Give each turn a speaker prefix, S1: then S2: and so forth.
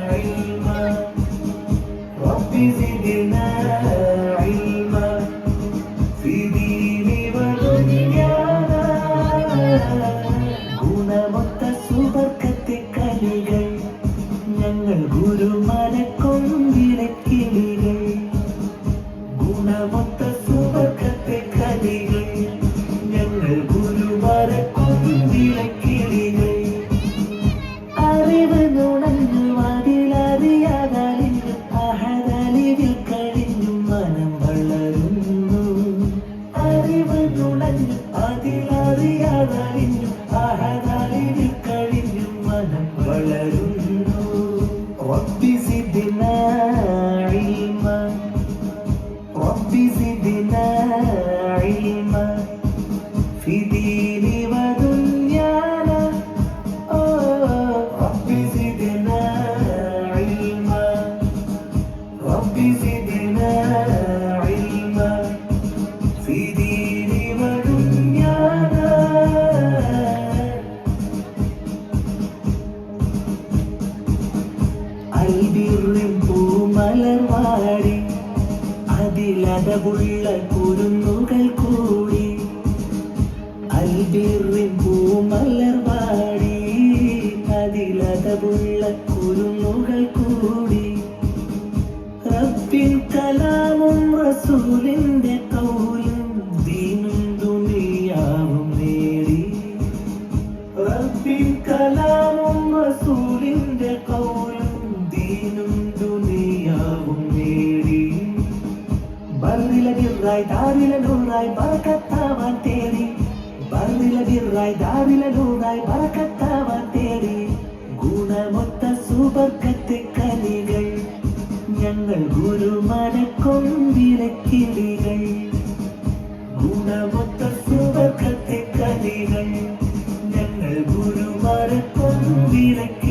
S1: علما رب زدنا علما في دين ودنيانا ഗുണമൊത്ത സുബർക്കത്തെ കലികൾ ഞങ്ങൾ ഗുരുമനക്കൊമ്പിരക്കിളികൾ ഗുണമൊത്ത സുബർക്കത്തെ കലികൾ ഞങ്ങൾ ഗുരുമനക്കൊമ്പിരക്കിളികൾ അറിവ് നുണഞ്ഞു അതിലറിയാതലിഞ്ഞു അഹദലിവിൽ കഴിഞ്ഞു മനം വളരുന്നു അറിവ് നുണഞ്ഞു അതിലറിയാതലിഞ്ഞു അഹദലിവിൽ കഴിഞ്ഞു മനം വളരുന്നു റബ്ബി സിദ്നാ ഇൽമാ റബ്ബി സിദ്നാ ഇൽമാ ഫി ദീനി വദുനിയാനാ ربي زدنا علما ربي زدنا علما في دين ودنيانا അൽബിറിൻ പൂമലർവാടി അതിലതവുള്ള കുരുന്നുകൾ കൂടി അൽബിറിൻ പൂമലർവാടി അതിലതവുള്ള കുരുന്നുകൾ കൂടി റബ്ബിൻ കലാമും റസൂലിന്റെ കൗലും ദീനും ദുനിയാവും നേടി റബ്ബിൻ കലാമും റസൂലിന്റെ കൗലും ദീനും ദുനിയാവും നേടി ബർദിലബിറായി ദാരിലനൂറായി ബറക്കത്താവാൻ തേടി ബർദിലബിറായി ദാരിലനൂറായി ബറക്കത്താവാൻ തേടി ഗുണമൊത്ത സുബർക്കത്തെ കലികൾ ഞങ്ങൾ ഗുരുമനക്കൊമ്പിരക്കിളികൾ ഗുണമൊത്ത സുബർക്കത്തെ കലികൾ ഞങ്ങൾ ഗുരുമനക്കൊമ്പിരക്കിളികൾ